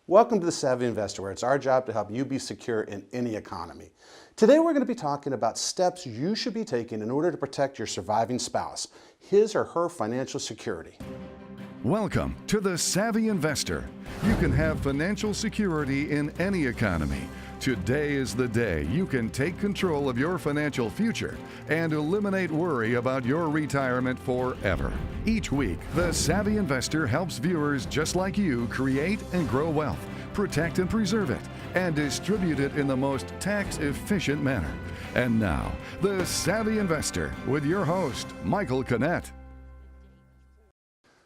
Welcome to The Savvy Investor, where it's our job to help you be secure in any economy. Today we're going to be talking about steps you should be taking in order to protect your surviving spouse, his or her financial security. Welcome to The Savvy Investor. You can have financial security in any economy. Today is the day you can take control of your financial future and eliminate worry about your retirement forever. Each week, The Savvy Investor helps viewers just like you create and grow wealth, protect and preserve it, and distribute it in the most tax-efficient manner. And now, The Savvy Investor with your host, Michael Canet.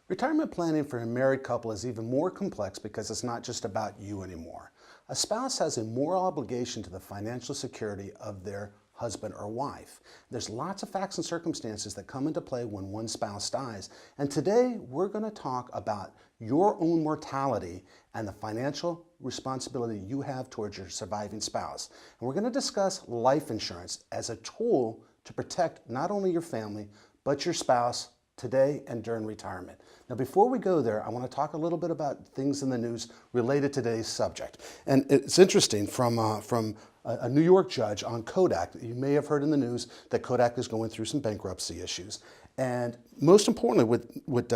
Retirement planning for a married couple is even more complex because it's not just about you anymore. A spouse has a moral obligation to the financial security of their husband or wife. There's lots of facts and circumstances that come into play when one spouse dies. And today we're going to talk about your own mortality and the financial responsibility you have towards your surviving spouse. And we're going to discuss life insurance as a tool to protect not only your family, but your spouse today and during retirement. Now, before we go there, I want to talk a little bit about things in the news related to today's subject. And it's interesting from a New York judge on Kodak. You may have heard in the news that Kodak is going through some bankruptcy issues. And most importantly, what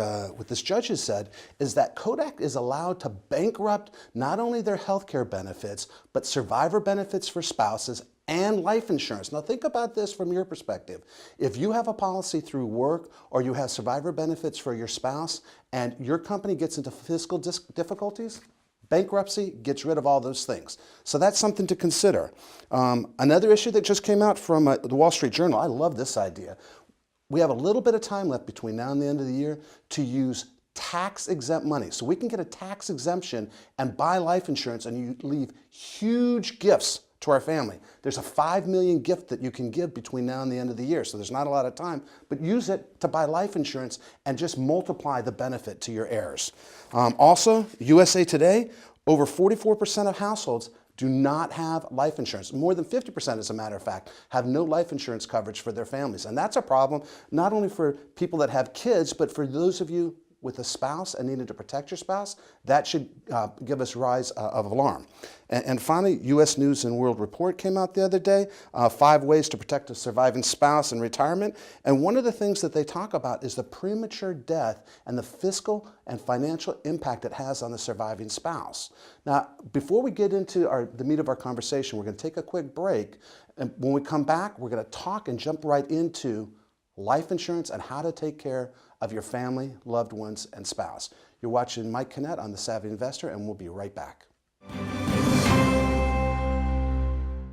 this judge has said is that Kodak is allowed to bankrupt not only their health care benefits, but survivor benefits for spouses and life insurance. Now think about this from your perspective. If you have a policy through work or you have survivor benefits for your spouse and your company gets into fiscal difficulties, bankruptcy gets rid of all those things. So that's something to consider. Another issue that just came out from the Wall Street Journal, I love this idea. We have a little bit of time left between now and the end of the year to use tax-exempt money. So we can get a tax exemption and buy life insurance, and you leave huge gifts to our family. There's a $5 million gift that you can give between now and the end of the year, so there's not a lot of time, but use it to buy life insurance and just multiply the benefit to your heirs. Also, USA Today, over 44% of households do not have life insurance. More than 50%, as a matter of fact, have no life insurance coverage for their families. And that's a problem not only for people that have kids, but for those of you with a spouse and needing to protect your spouse. That should give us rise of alarm. And finally, U.S. News and World Report came out the other day, 5 ways to protect a surviving spouse in retirement. And one of the things that they talk about is the premature death and the fiscal and financial impact it has on the surviving spouse. Now, before we get into the meat of our conversation, we're going to take a quick break. And when we come back, we're going to talk and jump right into life insurance and how to take care of your family, loved ones, and spouse. You're watching Mike Canet on The Savvy Investor, and we'll be right back.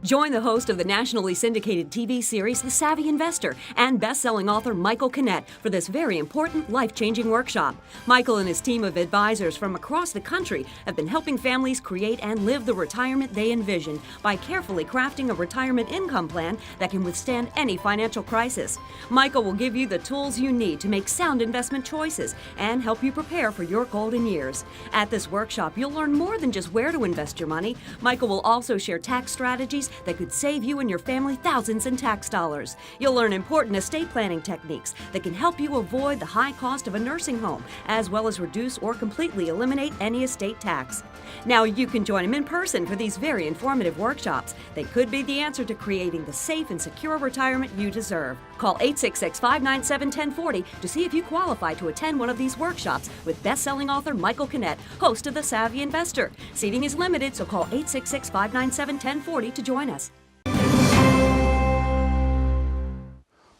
Join the host of the nationally syndicated TV series The Savvy Investor and best-selling author Michael Canet for this very important life-changing workshop. Michael and his team of advisors from across the country have been helping families create and live the retirement they envision by carefully crafting a retirement income plan that can withstand any financial crisis. Michael will give you the tools you need to make sound investment choices and help you prepare for your golden years. At this workshop, you'll learn more than just where to invest your money. Michael will also share tax strategies that could save you and your family thousands in tax dollars. You'll learn important estate planning techniques that can help you avoid the high cost of a nursing home, as well as reduce or completely eliminate any estate tax. Now you can join him in person for these very informative workshops. They could be the answer to creating the safe and secure retirement you deserve. Call 866-597-1040 to see if you qualify to attend one of these workshops with best-selling author Michael Canet, host of The Savvy Investor. Seating is limited, so call 866-597-1040 to join us.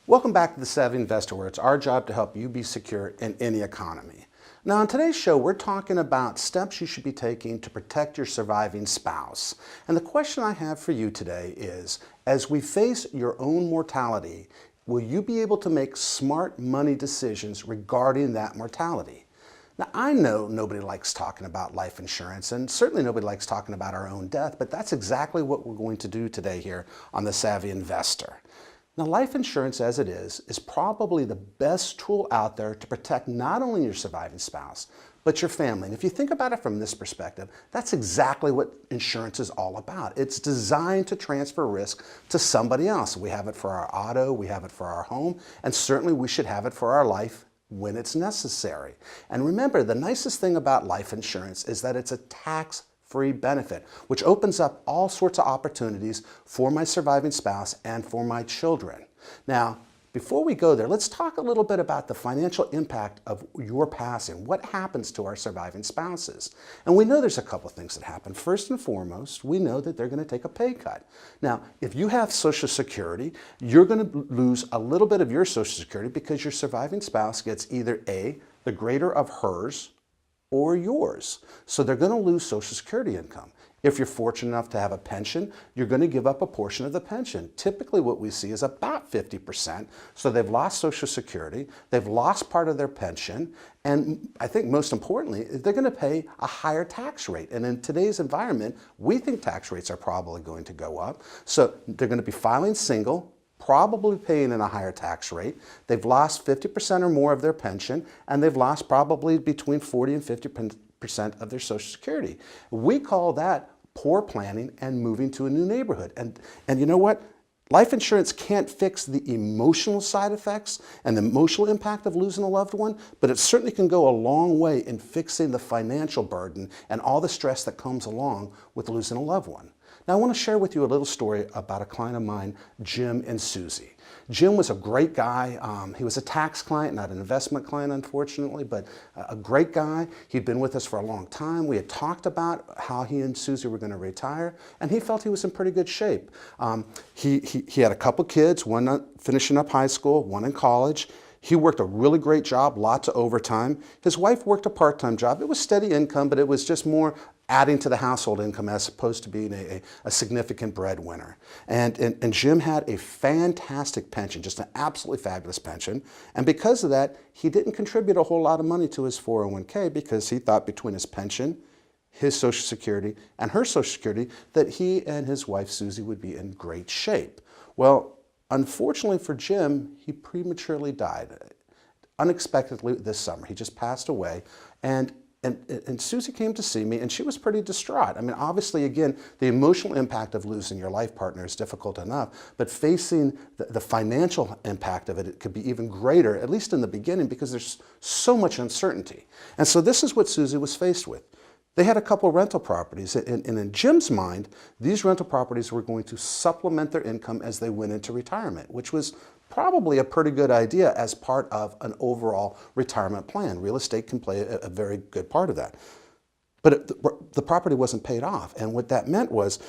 Welcome back to The Savvy Investor, where it's our job to help you be secure in any economy. Now, on today's show, we're talking about steps you should be taking to protect your surviving spouse. And the question I have for you today is, as we face your own mortality, will you be able to make smart money decisions regarding that mortality? Now, I know nobody likes talking about life insurance, and certainly nobody likes talking about our own death, but that's exactly what we're going to do today here on The Savvy Investor. Now, life insurance as it is probably the best tool out there to protect not only your surviving spouse, but your family. And if you think about it from this perspective, that's exactly what insurance is all about. It's designed to transfer risk to somebody else. We have it for our auto, we have it for our home, and certainly we should have it for our life when it's necessary. And remember, the nicest thing about life insurance is that it's a tax tax-free benefit, which opens up all sorts of opportunities for my surviving spouse and for my children. Now, before we go there, let's talk a little bit about the financial impact of your passing. What happens to our surviving spouses? And we know there's a couple of things that happen. First and foremost, we know that they're going to take a pay cut. Now, if you have Social Security, you're going to lose a little bit of your Social Security because your surviving spouse gets either A, the greater of hers, or yours. So they're going to lose Social Security income. If you're fortunate enough to have a pension, you're going to give up a portion of the pension. Typically what we see is about 50%. So they've lost Social Security, they've lost part of their pension, and I think most importantly, they're going to pay a higher tax rate. And in today's environment, we think tax rates are probably going to go up. So they're going to be filing single, probably paying in a higher tax rate. They've lost 50% or more of their pension, and they've lost probably between 40 and 50% of their Social Security. We call that poor planning and moving to a new neighborhood. And you know what? Life insurance can't fix the emotional side effects and the emotional impact of losing a loved one, but it certainly can go a long way in fixing the financial burden and all the stress that comes along with losing a loved one. Now I want to share with you a little story about a client of mine, Jim and Susie. Jim was a great guy. He was a tax client, not an investment client, unfortunately, but a great guy. He'd been with us for a long time. We had talked about how he and Susie were going to retire, and he felt he was in pretty good shape. He had a couple kids, one finishing up high school, one in college. He worked a really great job, lots of overtime. His wife worked a part-time job. It was steady income, but it was just more adding to the household income as opposed to being a significant breadwinner. And Jim had a fantastic pension, just an absolutely fabulous pension. And because of that, he didn't contribute a whole lot of money to his 401k because he thought between his pension, his Social Security, and her Social Security that he and his wife, Susie, would be in great shape. Well, unfortunately for Jim, he prematurely died unexpectedly this summer. He just passed away. And Susie came to see me, and she was pretty distraught. I mean, obviously, again, the emotional impact of losing your life partner is difficult enough, but facing the financial impact of it, it could be even greater, at least in the beginning, because there's so much uncertainty. And so this is what Susie was faced with. They had a couple rental properties, and in Jim's mind, these rental properties were going to supplement their income as they went into retirement, which was probably a pretty good idea as part of an overall retirement plan. Real estate can play a very good part of that. But the property wasn't paid off, and what that meant was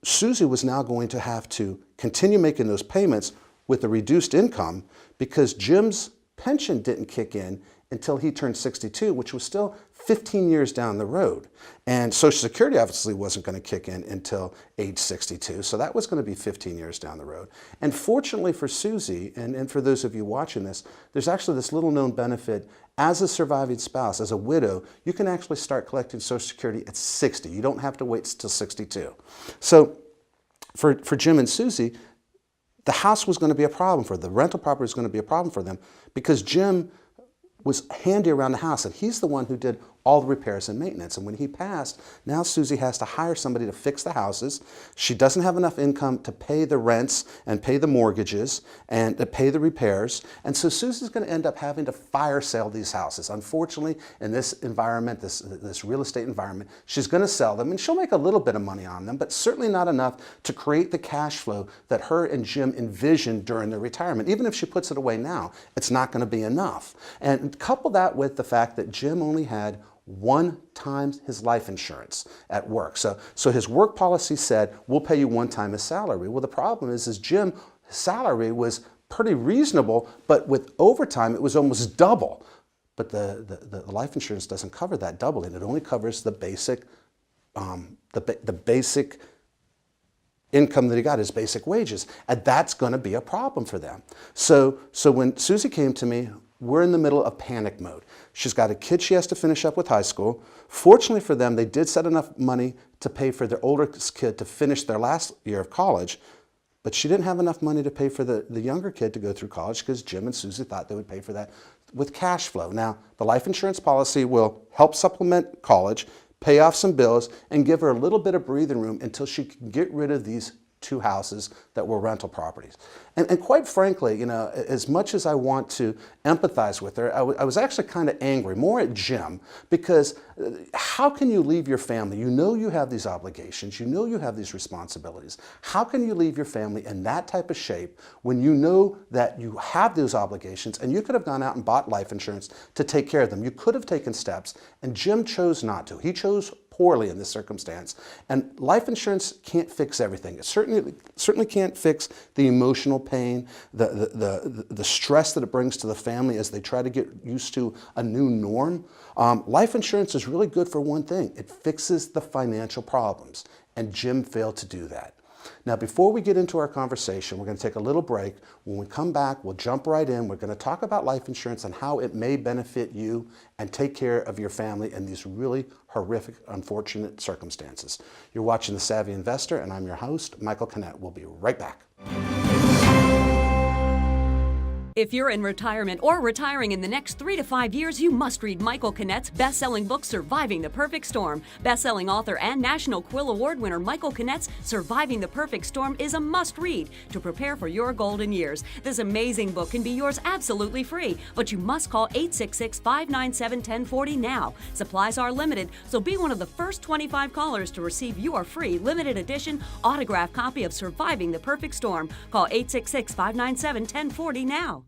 Susie was now going to have to continue making those payments with a reduced income because Jim's pension didn't kick in until he turned 62, which was still 15 years down the road. And Social Security obviously wasn't going to kick in until age 62, so that was going to be 15 years down the road. And fortunately for Susie, and for those of you watching this, there's actually this little known benefit. As a surviving spouse, as a widow, you can actually start collecting Social Security at 60. You don't have to wait till 62. So for Jim and Susie, the house was going to be a problem for them. The rental property was going to be a problem for them because Jim was handy around the house, and he's the one who did all the repairs and maintenance. And when he passed, now Susie has to hire somebody to fix the houses. She doesn't have enough income to pay the rents and pay the mortgages and to pay the repairs. And so Susie's going to end up having to fire sale these houses. Unfortunately, in this environment, this real estate environment, she's going to sell them, and she'll make a little bit of money on them, but certainly not enough to create the cash flow that her and Jim envisioned during their retirement. Even if she puts it away now, it's not going to be enough. And couple that with the fact that Jim only had 1 time his life insurance at work. So his work policy said, we'll pay you 1 time his salary. Well, the problem is Jim's salary was pretty reasonable, but with overtime, it was almost double. But the life insurance doesn't cover that doubling. It only covers the basic, the basic income that he got, his basic wages. And that's going to be a problem for them. So when Susie came to me, we're in the middle of panic mode. She's got a kid she has to finish up with high school. Fortunately for them, they did set enough money to pay for their oldest kid to finish their last year of college, but she didn't have enough money to pay for the younger kid to go through college because Jim and Susie thought they would pay for that with cash flow. Now, the life insurance policy will help supplement college, pay off some bills, and give her a little bit of breathing room until she can get rid of these 2 houses that were rental properties. And quite frankly, you know, as much as I want to empathize with her, I was actually kind of angry, more at Jim, because how can you leave your family? You know you have these obligations, you know you have these responsibilities. How can you leave your family in that type of shape when you know that you have those obligations and you could have gone out and bought life insurance to take care of them? You could have taken steps, and Jim chose not to. He chose poorly in this circumstance. And life insurance can't fix everything. It certainly can't fix the emotional pain, the stress that it brings to the family as they try to get used to a new norm. Life insurance is really good for one thing. It fixes the financial problems, and Jim failed to do that. Now, before we get into our conversation, we're going to take a little break. When we come back, we'll jump right in. We're going to talk about life insurance and how it may benefit you and take care of your family in these really horrific, unfortunate circumstances. You're watching The Savvy Investor, and I'm your host, Michael Canet. We'll be right back. If you're in retirement or retiring in the next 3 to 5 years, you must read Michael Canet's best-selling book, Surviving the Perfect Storm. Best-selling author and National Quill Award winner Michael Canet's Surviving the Perfect Storm is a must-read to prepare for your golden years. This amazing book can be yours absolutely free, but you must call 866-597-1040 now. Supplies are limited, so be one of the first 25 callers to receive your free limited edition autographed copy of Surviving the Perfect Storm. Call 866-597-1040 now.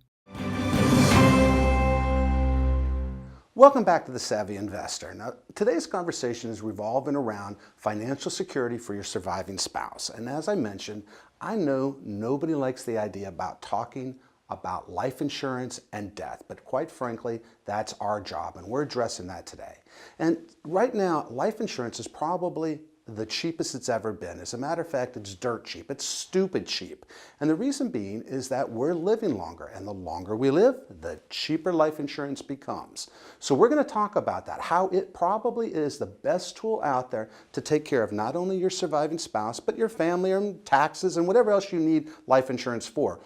Welcome back to The Savvy Investor. Now, today's conversation is revolving around financial security for your surviving spouse. And as I mentioned, I know nobody likes the idea about talking about life insurance and death, but quite frankly, that's our job, and we're addressing that today. And right now, life insurance is probably the cheapest it's ever been. As a matter of fact, it's dirt cheap. It's stupid cheap. And the reason being is that we're living longer, and the longer we live, the cheaper life insurance becomes. So we're going to talk about that, how it probably is the best tool out there to take care of not only your surviving spouse, but your family and taxes and whatever else you need life insurance for.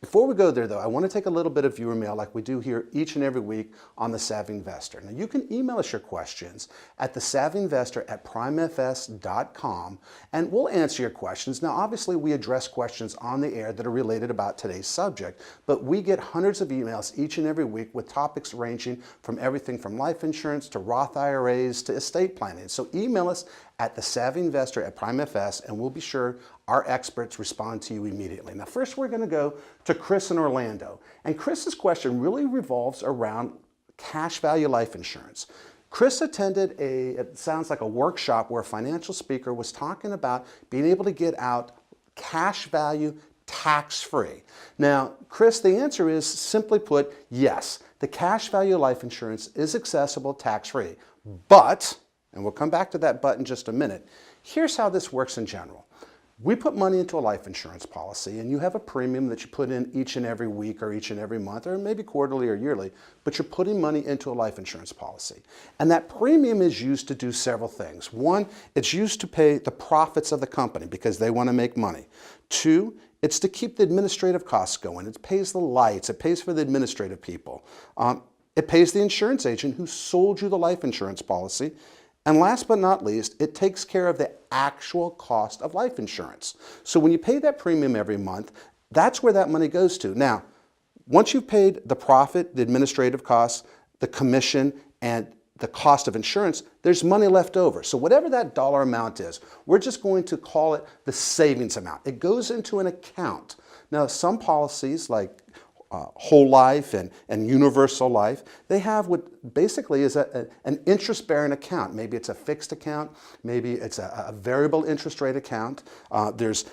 Before we go there, though, I want to take a little bit of viewer mail like we do here each and every week on The Savvy Investor. Now, you can email us your questions at thesavvyinvestor@primefs.com, and we'll answer your questions. Now, obviously, we address questions on the air that are related about today's subject, but we get hundreds of emails each and every week with topics ranging from everything from life insurance to Roth IRAs to estate planning. So email us at thesavvyinvestor@primefs, and we'll be sure our experts respond to you immediately. Now, first we're going to go to Chris in Orlando. And Chris's question really revolves around cash value life insurance. Chris attended it sounds like a workshop where a financial speaker was talking about being able to get out cash value tax-free. Now, Chris, the answer is simply put, yes, the cash value life insurance is accessible tax-free. But, and we'll come back to that but in just a minute, here's how this works in general. We put money into a life insurance policy, and you have a premium that you put in each and every week or each and every month or maybe quarterly or yearly, but you're putting money into a life insurance policy. And that premium is used to do several things. One, it's used to pay the profits of the company because they want to make money. Two, it's to keep the administrative costs going. It pays the lights. It pays for the administrative people. It pays the insurance agent who sold you the life insurance policy. And last but not least, it takes care of the actual cost of life insurance. So when you pay that premium every month, that's where that money goes to. Now, once you've paid the profit, the administrative costs, the commission, and the cost of insurance, there's money left over. So whatever that dollar amount is, we're just going to call it the savings amount. It goes into an account. Now, some policies like whole life and universal life, they have what basically is an interest-bearing account. Maybe it's a fixed account, maybe it's a variable interest rate account. There's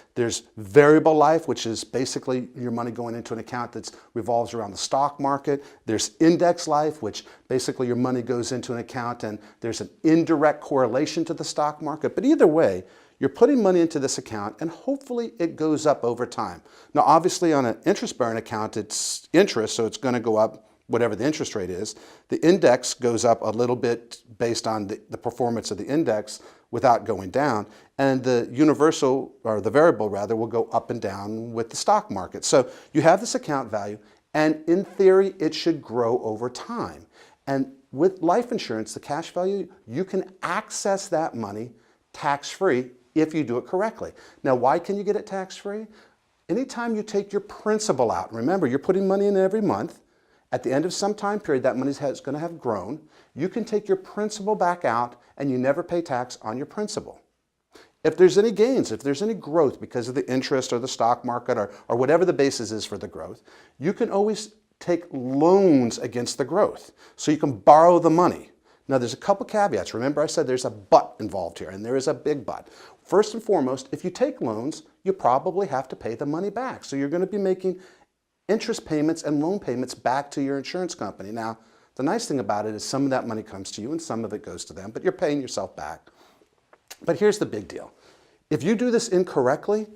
variable life, which is basically your money going into an account that revolves around the stock market. There's index life, which basically your money goes into an account and there's an indirect correlation to the stock market. But either way, you're putting money into this account and hopefully it goes up over time. Now, obviously on an interest-bearing account, it's interest, so it's going to go up whatever the interest rate is. The index goes up a little bit based on the performance of the index without going down. And the universal, or the variable rather, will go up and down with the stock market. So you have this account value, and in theory, it should grow over time. And with life insurance, the cash value, you can access that money tax-free if you do it correctly. Now, why can you get it tax-free? Anytime you take your principal out, remember, you're putting money in every month. At the end of some time period, that money is going to have grown. You can take your principal back out and you never pay tax on your principal. If there's any gains, if there's any growth because of the interest or the stock market or whatever the basis is for the growth, you can always take loans against the growth. So you can borrow the money. Now there's a couple caveats. Remember I said there's a but involved here, and there is a big but. First and foremost, if you take loans, you probably have to pay the money back. So you're going to be making interest payments and loan payments back to your insurance company. Now, the nice thing about it is some of that money comes to you and some of it goes to them, but you're paying yourself back. But here's the big deal. If you do this incorrectly,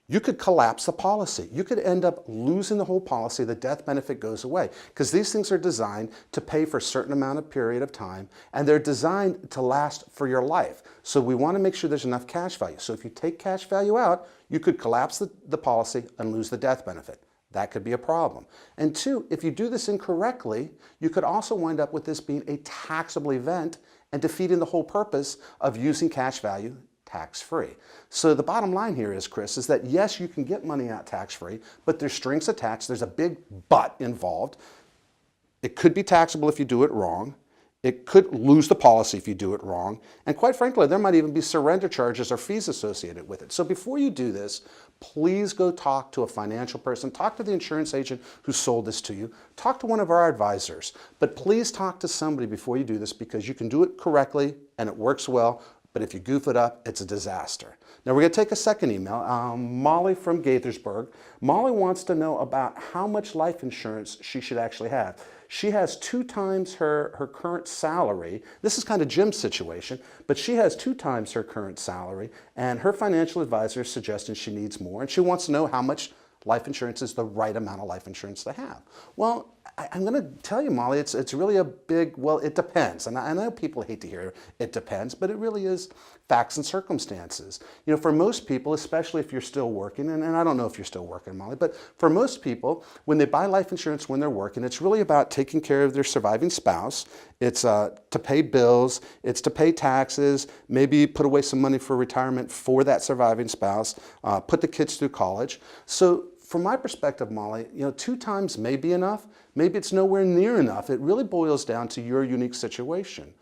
you could collapse the policy. You could end up losing the whole policy. The death benefit goes away because these things are designed to pay for a certain amount of period of time, and they're designed to last for your life. So we want to make sure there's enough cash value. So if you take cash value out, you could collapse the policy and lose the death benefit. That could be a problem. And two, if you do this incorrectly, you could also wind up with this being a taxable event and defeating the whole purpose of using cash value tax-free. So the bottom line here is, Chris, is that yes, you can get money out tax-free, but there's strings attached. There's a big but involved. It could be taxable if you do it wrong. It could lose the policy if you do it wrong. And quite frankly, there might even be surrender charges or fees associated with it. So before you do this, please go talk to a financial person. Talk to the insurance agent who sold this to you. Talk to one of our advisors. But please talk to somebody before you do this, because you can do it correctly and it works well. But if you goof it up, it's a disaster. Now we're going to take a second email. Molly from Gaithersburg. Molly wants to know about how much life insurance she should actually have. She has 2 times her current salary. This is kind of Jim's situation, but she has 2 times her current salary, and her financial advisor is suggesting she needs more, and she wants to know how much life insurance is the right amount of life insurance to have. Well, I'm going to tell you, Molly, it's really a big, well, it depends. And I know people hate to hear it depends, but it really is facts and circumstances. You know, for most people, especially if you're still working, and I don't know if you're still working, Molly, but for most people, when they buy life insurance when they're working, it's really about taking care of their surviving spouse. It's to pay bills, it's to pay taxes, maybe put away some money for retirement for that surviving spouse, put the kids through college. So from my perspective, Molly, 2 times may be enough. Maybe it's nowhere near enough. It really boils down to your unique situation.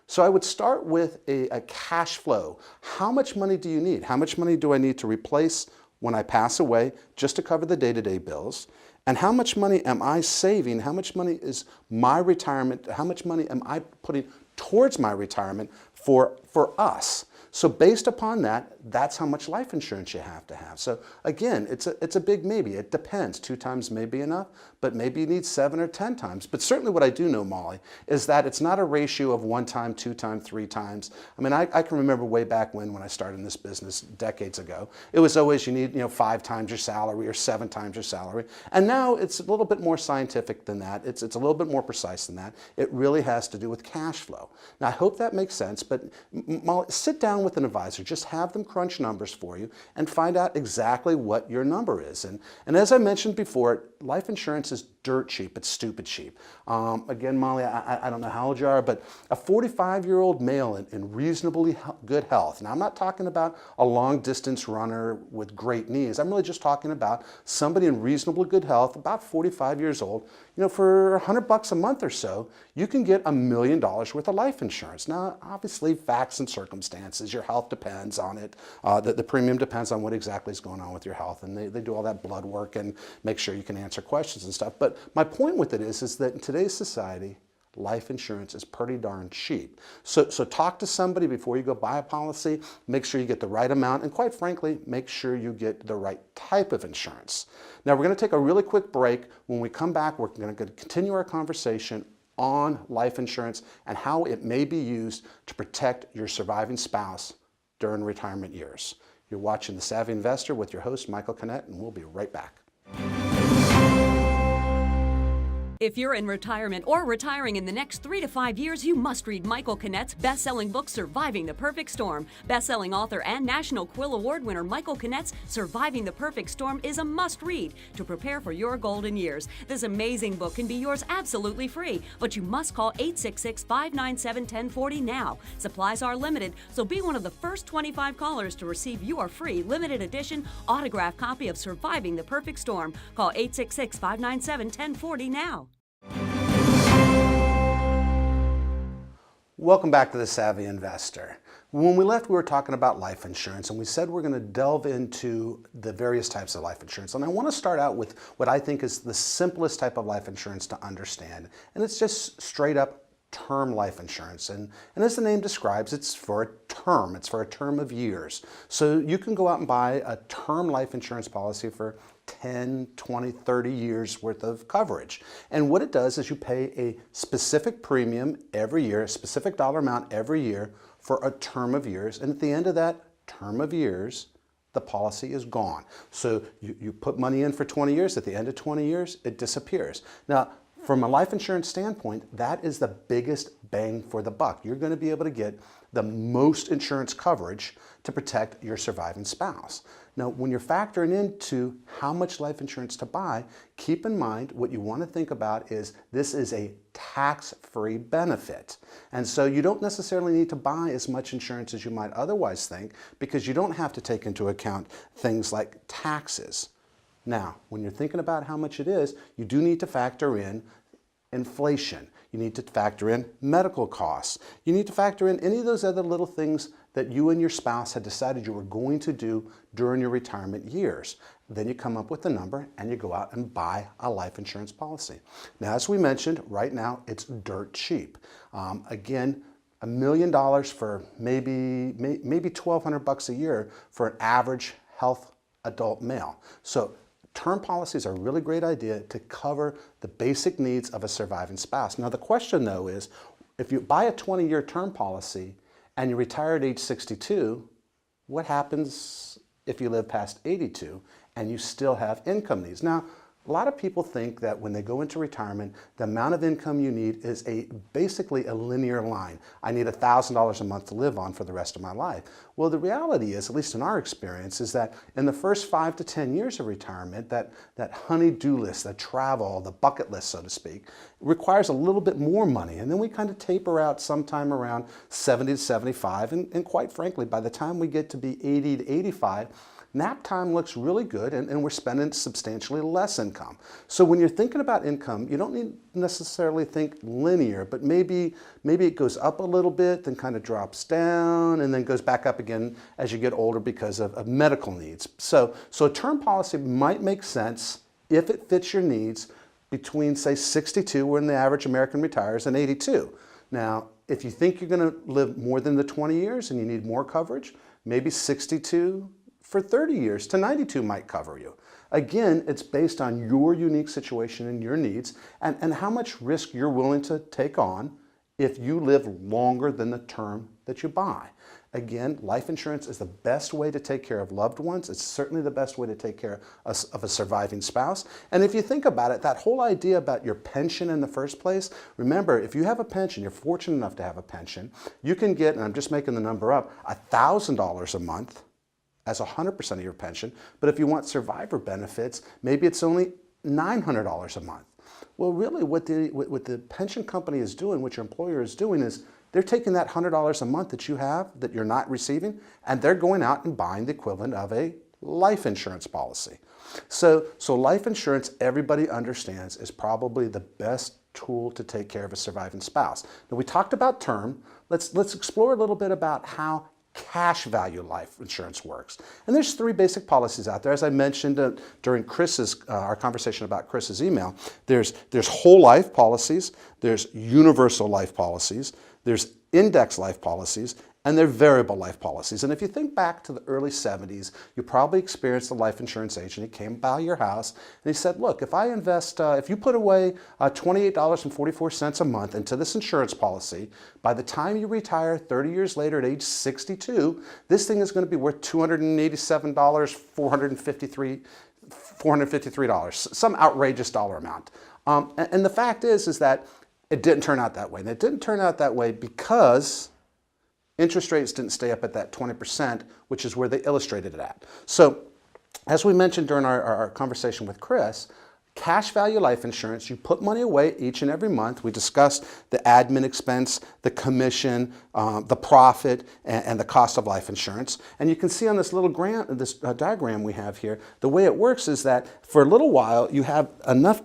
So I would start with a cash flow. How much money do you need? How much money do I need to replace when I pass away just to cover the day-to-day bills? And how much money am I saving? How much money is my retirement? How much money am I putting towards my retirement for us? So based upon that, that's how much life insurance you have to have. So again, it's a big maybe. It depends. 2 times may be enough, but maybe you need 7 or 10 times. But certainly what I do know, Molly, is that it's not a ratio of 1 time, 2 times, 3 times. I mean, I can remember way back when I started in this business decades ago, it was always you need 5 times your salary or 7 times your salary. And now it's a little bit more scientific than that. It's a little bit more precise than that. It really has to do with cash flow. Now, I hope that makes sense, but Molly, sit down with an advisor. Just have them crunch numbers for you and find out exactly what your number is. And as I mentioned before, life insurance is dirt cheap. It's stupid cheap. Again, Molly, I don't know how old you are, but a 45-year-old male in reasonably good health. Now, I'm not talking about a long-distance runner with great knees. I'm really just talking about somebody in reasonably good health, about 45 years old. For $100 a month or so, you can get $1 million worth of life insurance. Now, obviously, facts and circumstances. Your health depends on it. The premium depends on what exactly is going on with your health, and they do all that blood work and make sure you can answer questions and stuff. But my point with it is that in today's society, life insurance is pretty darn cheap. So talk to somebody before you go buy a policy. Make sure you get the right amount, and quite frankly, make sure you get the right type of insurance. Now, we're going to take a really quick break. When we come back, we're going to continue our conversation on life insurance and how it may be used to protect your surviving spouse during retirement years. You're watching The Savvy Investor with your host, Michael Canet, and we'll be right back. If you're in retirement or retiring in the next 3 to 5 years, you must read Michael Kinnett's best-selling book, Surviving the Perfect Storm. Best-selling author and National Quill Award winner Michael Kinnett's Surviving the Perfect Storm is a must-read to prepare for your golden years. This amazing book can be yours absolutely free, but you must call 866-597-1040 now. Supplies are limited, so be one of the first 25 callers to receive your free limited edition autographed copy of Surviving the Perfect Storm. Call 866-597-1040 now. Welcome back to The Savvy Investor. When we left, we were talking about life insurance, and we said we're going to delve into the various types of life insurance. And I want to start out with what I think is the simplest type of life insurance to understand, and it's just straight up term life insurance. And as the name describes, it's for a term. It's for a term of years. So you can go out and buy a term life insurance policy for 10, 20, 30 years worth of coverage. And what it does is you pay a specific premium every year, a specific dollar amount every year for a term of years. And at the end of that term of years, the policy is gone. So you put money in for 20 years, at the end of 20 years, it disappears. Now, from a life insurance standpoint, that is the biggest bang for the buck. You're going to be able to get the most insurance coverage to protect your surviving spouse. Now, when you're factoring into how much life insurance to buy, keep in mind what you want to think about is this is a tax-free benefit. And so you don't necessarily need to buy as much insurance as you might otherwise think because you don't have to take into account things like taxes. Now, when you're thinking about how much it is, you do need to factor in inflation. You need to factor in medical costs. You need to factor in any of those other little things that you and your spouse had decided you were going to do during your retirement years. Then you come up with the number and you go out and buy a life insurance policy. Now, as we mentioned, right now it's dirt cheap. Again, $1 million for maybe $1,200 a year for an average health adult male. So term policies are a really great idea to cover the basic needs of a surviving spouse. Now the question though is, if you buy a 20-year term policy and you retire at age 62, what happens if you live past 82 and you still have income needs? Now, a lot of people think that when they go into retirement, the amount of income you need is basically a linear line. I need $1,000 a month to live on for the rest of my life. Well, the reality is, at least in our experience, is that in the first 5 to 10 years of retirement, that honey-do list, that travel, the bucket list, so to speak, requires a little bit more money. And then we kind of taper out sometime around 70 to 75. And quite frankly, by the time we get to be 80 to 85, nap time looks really good and we're spending substantially less income. So when you're thinking about income, you don't need necessarily think linear, but maybe it goes up a little bit, then kind of drops down, and then goes back up again as you get older because of medical needs. So a term policy might make sense if it fits your needs between, say, 62, when the average American retires, and 82. Now, if you think you're going to live more than the 20 years and you need more coverage, maybe 62 for 30 years to 92 might cover you. Again, it's based on your unique situation and your needs and how much risk you're willing to take on if you live longer than the term that you buy. Again, life insurance is the best way to take care of loved ones. It's certainly the best way to take care of a surviving spouse. And if you think about it, that whole idea about your pension in the first place, remember, if you have a pension, you're fortunate enough to have a pension, you can get, and I'm just making the number up, $1,000 a month as 100% of your pension. But if you want survivor benefits, maybe it's only $900 a month. Well, really what the pension company is doing, what your employer is doing, is they're taking that $100 a month that you have that you're not receiving, and they're going out and buying the equivalent of a life insurance policy. So life insurance, everybody understands, is probably the best tool to take care of a surviving spouse. Now, we talked about term. Let's explore a little bit about how cash value life insurance works. And there's 3 basic policies out there. As I mentioned during our conversation about Chris's email, there's whole life policies, there's universal life policies, there's index life policies, and they're variable life policies. And if you think back to the early 70s, you probably experienced a life insurance agent. He came by your house and he said, look, if I invest, if you put away $28.44 a month into this insurance policy, by the time you retire 30 years later at age 62, this thing is going to be worth $287, $453, some outrageous dollar amount. And the fact is that it didn't turn out that way. And it didn't turn out that way because interest rates didn't stay up at that 20%, which is where they illustrated it at. So as we mentioned during our conversation with Chris, cash value life insurance, you put money away each and every month. We discussed the admin expense, the commission, the profit, and the cost of life insurance. And you can see on this little diagram we have here, the way it works is that for a little while you have enough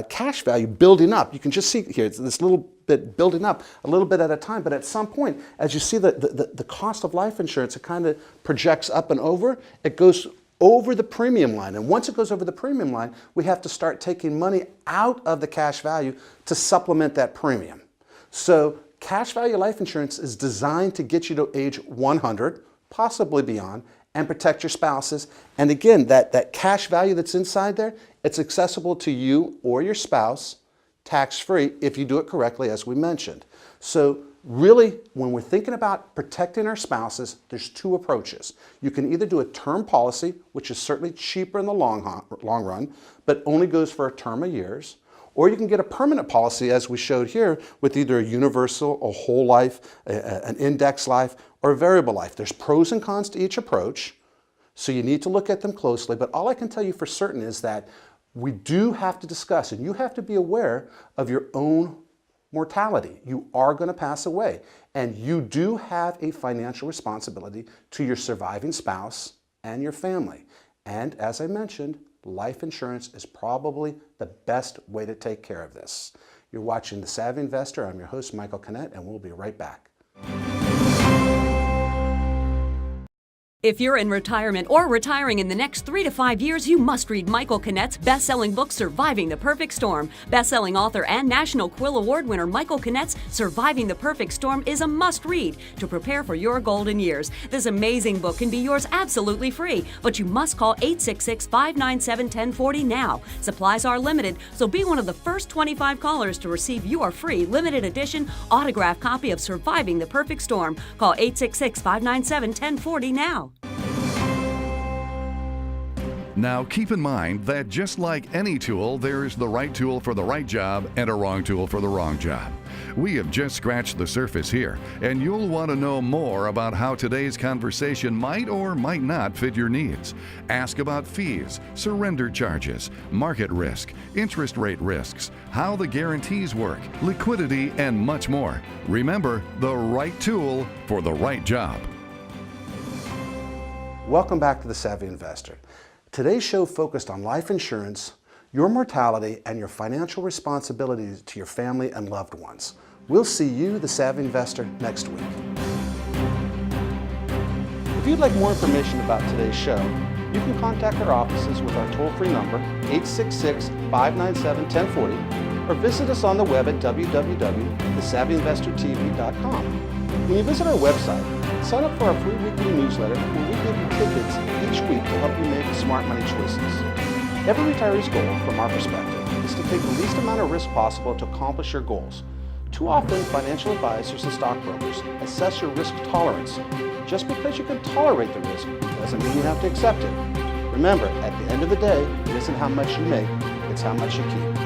cash value building up. You can just see here, it's this little bit building up a little bit at a time, but at some point, as you see the cost of life insurance, it kind of projects up and over, it goes over the premium line. And once it goes over the premium line, we have to start taking money out of the cash value to supplement that premium. So cash value life insurance is designed to get you to age 100, possibly beyond, and protect your spouses. And again, that cash value that's inside there, it's accessible to you or your spouse tax-free if you do it correctly, as we mentioned. So really, when we're thinking about protecting our spouses, there's two approaches. You can either do a term policy, which is certainly cheaper in the long run, but only goes for a term of years, or you can get a permanent policy, as we showed here, with either a universal, a whole life, an index life, or a variable life. There's pros and cons to each approach, so you need to look at them closely, but all I can tell you for certain is that we do have to discuss, and you have to be aware of your own mortality. You are going to pass away, and you do have a financial responsibility to your surviving spouse and your family. And as I mentioned, life insurance is probably the best way to take care of this. You're watching The Savvy Investor. I'm your host, Michael Canet, and we'll be right back. If you're in retirement or retiring in the next 3 to 5 years, you must read Michael Canet's best-selling book, Surviving the Perfect Storm. Best-selling author and National Quill Award winner Michael Canet's Surviving the Perfect Storm is a must-read to prepare for your golden years. This amazing book can be yours absolutely free, but you must call 866-597-1040 now. Supplies are limited, so be one of the first 25 callers to receive your free limited edition autographed copy of Surviving the Perfect Storm. Call 866-597-1040 now. Now keep in mind that just like any tool, there is the right tool for the right job and a wrong tool for the wrong job. We have just scratched the surface here, and you'll want to know more about how today's conversation might or might not fit your needs. Ask about fees, surrender charges, market risk, interest rate risks, how the guarantees work, liquidity, and much more. Remember, the right tool for the right job. Welcome back to The Savvy Investor. Today's show focused on life insurance, your mortality, and your financial responsibilities to your family and loved ones. We'll see you, The Savvy Investor, next week. If you'd like more information about today's show, you can contact our offices with our toll-free number, 866-597-1040, or visit us on the web at www.thesavvyinvestortv.com. When you visit our website, sign up for our free weekly newsletter where we give you tidbits each week to help you make smart money choices. Every retiree's goal, from our perspective, is to take the least amount of risk possible to accomplish your goals. Too often, financial advisors and stockbrokers assess your risk tolerance. Just because you can tolerate the risk doesn't mean you have to accept it. Remember, at the end of the day, it isn't how much you make, it's how much you keep.